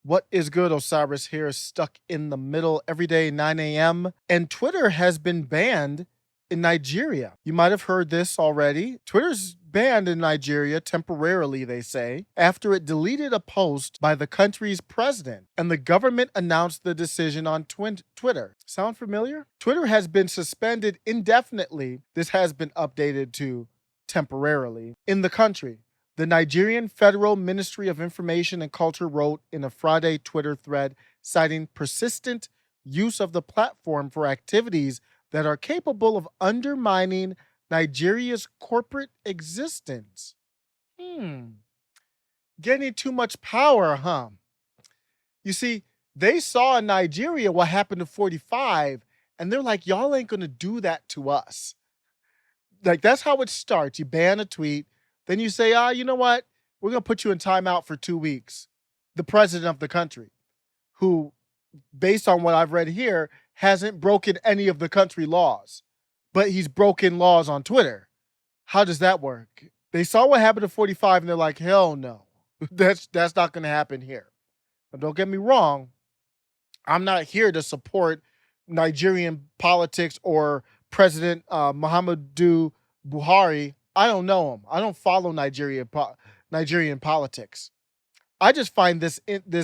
What is good? Osiris here, stuck in the middle every day, 9 a.m. And Twitter has been banned in Nigeria. You might have heard this already. Twitter's banned in Nigeria temporarily, they say, after it deleted a post by the country's president, and the government announced the decision on Twitter. Sound familiar? Twitter has been suspended indefinitely. This has been updated to temporarily in the country. The Nigerian Federal Ministry of Information and Culture wrote in a Friday Twitter thread citing persistent use of the platform for activities that are capable of undermining Nigeria's corporate existence. Getting too much power, huh? You see, they saw in Nigeria what happened to 45, and they're like, y'all ain't gonna do that to us. Like, that's how it starts. You ban a tweet, then you say, you know what? We're going to put you in timeout for 2 weeks. The president of the country, who, based on what I've read here, hasn't broken any of the country laws, but he's broken laws on Twitter. How does that work? They saw what happened to 45 and they're like, hell no, that's not going to happen here. But don't get me wrong. I'm not here to support Nigerian politics or President Muhammadu Buhari. I don't know him. I don't follow Nigerian politics. I just find this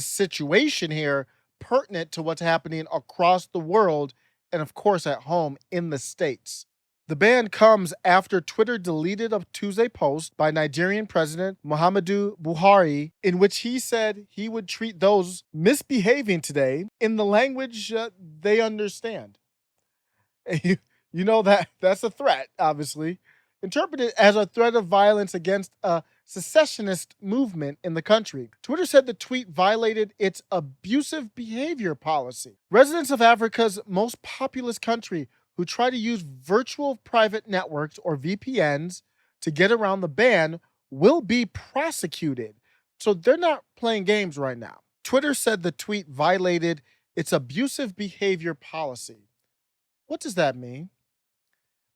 situation here pertinent to what's happening across the world and, of course, at home in the States. The ban comes after Twitter deleted a Tuesday post by Nigerian President Muhammadu Buhari in which he said he would treat those misbehaving today in the language they understand. You know that's a threat, obviously, interpreted as a threat of violence against a secessionist movement in the country. Twitter said the tweet violated its abusive behavior policy. Residents of Africa's most populous country who try to use virtual private networks or VPNs to get around the ban will be prosecuted. So they're not playing games right now. Twitter said the tweet violated its abusive behavior policy. What does that mean?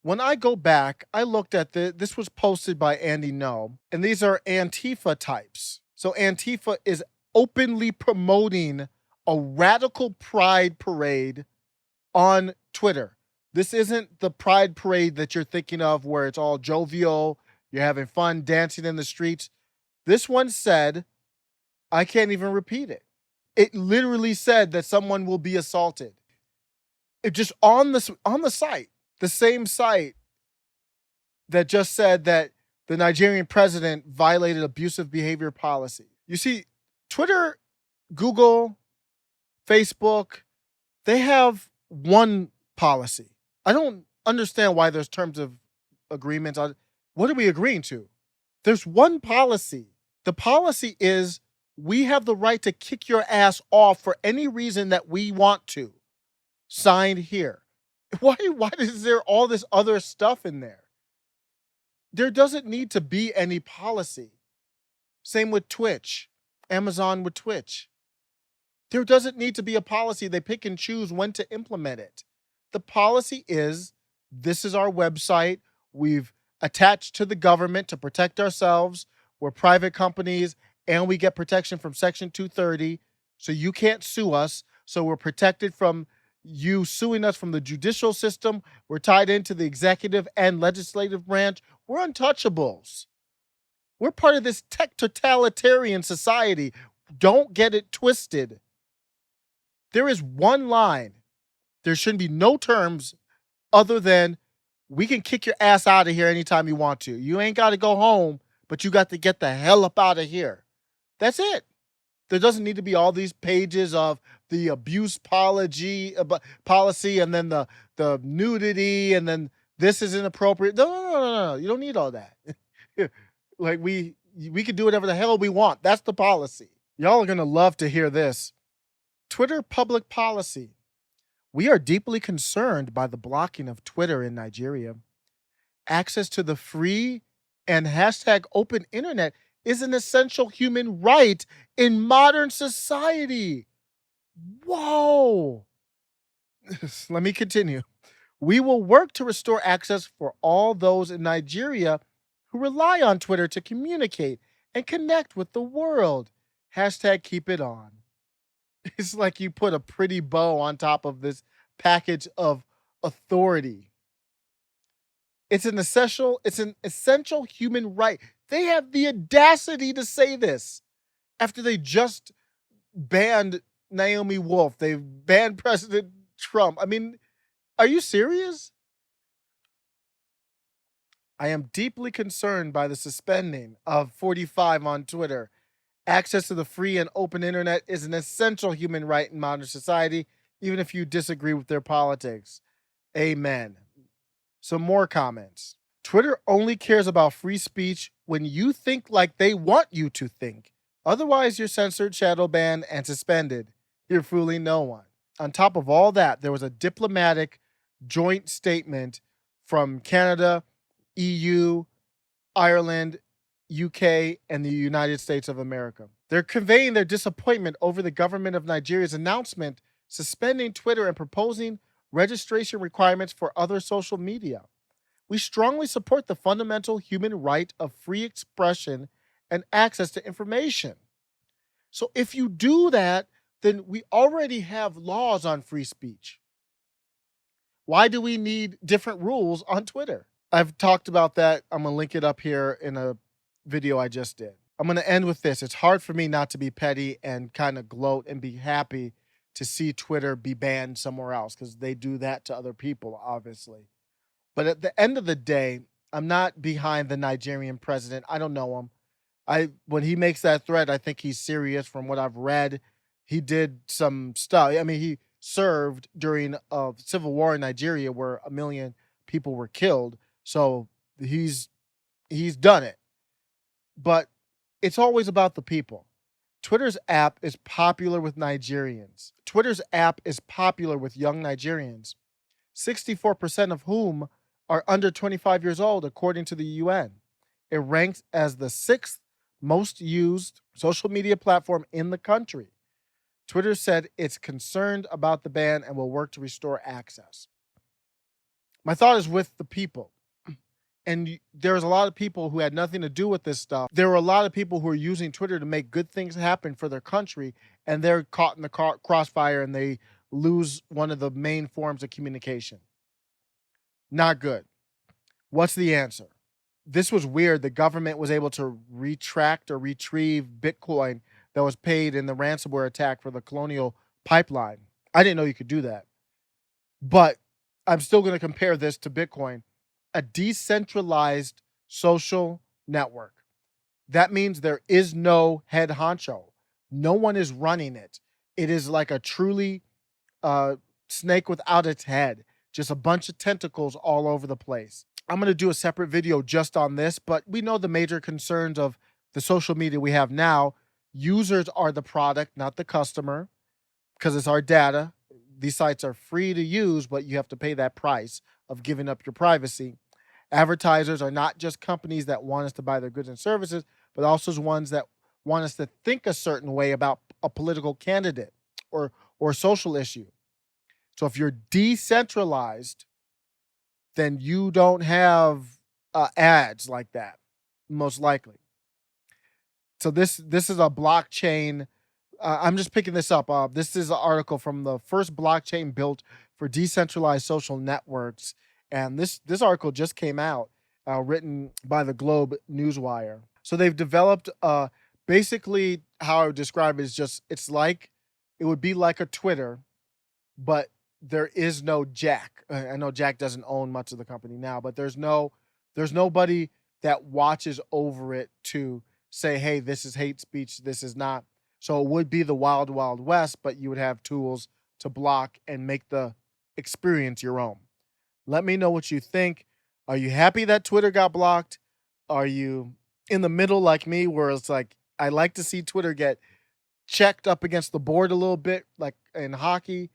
When I go back, I looked at this was posted by Andy No, and these are Antifa types. So Antifa is openly promoting a radical pride parade on Twitter. This isn't the pride parade that you're thinking of where it's all jovial, you're having fun dancing in the streets. This one said, I can't even repeat it. It literally said that someone will be assaulted. It just on the site, the same site that just said that the Nigerian president violated abusive behavior policy. You see, Twitter, Google, Facebook, they have one policy. I don't understand why there's terms of agreements. What are we agreeing to? There's one policy. The policy is we have the right to kick your ass off for any reason that we want to. Signed here. Why is there all this other stuff in there? There doesn't need to be any policy. Same with Twitch, Amazon with Twitch. There doesn't need to be a policy. They pick and choose when to implement it. The policy is, this is our website. We've attached to the government to protect ourselves. We're private companies and we get protection from Section 230. So you can't sue us. So we're protected from you suing us from the judicial system. We're tied into the executive and legislative branch. We're untouchables. We're part of this tech totalitarian society. Don't get it twisted. There is one line. There shouldn't be no terms other than we can kick your ass out of here anytime you want to. You ain't got to go home, but you got to get the hell up out of here. That's it. There doesn't need to be all these pages of the abuse policy and then the nudity and then this is inappropriate. No. You don't need all that. Like we can do whatever the hell we want. That's the policy. Y'all are going to love to hear this. Twitter public policy. We are deeply concerned by the blocking of Twitter in Nigeria. Access to the free and #open internet is an essential human right in modern society. Whoa. Let me continue. We will work to restore access for all those in Nigeria who rely on Twitter to communicate and connect with the world. #keep it on. It's like you put a pretty bow on top of this package of authority. It's an essential human right. They have the audacity to say this after they just banned Naomi Wolf. They've banned President Trump. I mean, are you serious? I am deeply concerned by the suspending of 45 on Twitter. Access to the free and open internet is an essential human right in modern society, even if you disagree with their politics. Amen. Some more comments. Twitter only cares about free speech when you think like they want you to think. Otherwise, you're censored, shadow banned, and suspended. You're fooling no one. On top of all that, there was a diplomatic joint statement from Canada, EU, Ireland, UK, and the United States of America. They're conveying their disappointment over the government of Nigeria's announcement suspending Twitter and proposing registration requirements for other social media. We strongly support the fundamental human right of free expression and access to information. So if you do that, then we already have laws on free speech. Why do we need different rules on Twitter? I've talked about that. I'm going to link it up here in a video I just did. I'm going to end with this. It's hard for me not to be petty and kind of gloat and be happy to see Twitter be banned somewhere else because they do that to other people, obviously. But at the end of the day, I'm not behind the Nigerian president. I don't know him. When he makes that threat, I think he's serious. From what I've read, he did some stuff. I mean, he served during a civil war in Nigeria where 1 million people were killed. So he's done it. But it's always about the people. Twitter's app is popular with Nigerians. Twitter's app is popular with young Nigerians, 64% of whom are under 25 years old, according to the UN. It ranks as the 6th most used social media platform in the country. Twitter said it's concerned about the ban and will work to restore access. My thought is with the people. And there's a lot of people who had nothing to do with this stuff. There were a lot of people who are using Twitter to make good things happen for their country, and they're caught in the crossfire and they lose one of the main forms of communication. Not good. What's the answer? This was weird. The government was able to retract or retrieve Bitcoin that was paid in the ransomware attack for the Colonial Pipeline. I didn't know you could do that. But I'm still going to compare this to Bitcoin, a decentralized social network. That means there is no head honcho. No one is running it. It is like a truly snake without its head, just a bunch of tentacles all over the place. I'm going to do a separate video just on this, but we know the major concerns of the social media we have now. Users are the product, not the customer, because it's our data. These sites are free to use, but you have to pay that price of giving up your privacy. Advertisers are not just companies that want us to buy their goods and services, but also ones that want us to think a certain way about a political candidate or social issue. So if you're decentralized, then you don't have ads like that, most likely. So this is a blockchain. I'm just picking this up. This is an article from the first blockchain built for decentralized social networks, and this article just came out, written by the Globe Newswire. So they've developed basically how I would describe it is just it would be like a Twitter, but there is no Jack. I know Jack doesn't own much of the company now, but there's nobody that watches over it to say, hey, this is hate speech, this is not. So it would be the wild, wild west, but you would have tools to block and make the experience your own. Let me know what you think. Are you happy that Twitter got blocked? Are you in the middle like me, where it's like, I like to see Twitter get checked up against the board a little bit, like in hockey,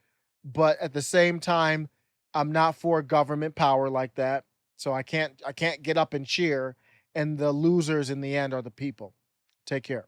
but at the same time, I'm not for government power like that. So I can't get up and cheer, and the losers in the end are the people. Take care.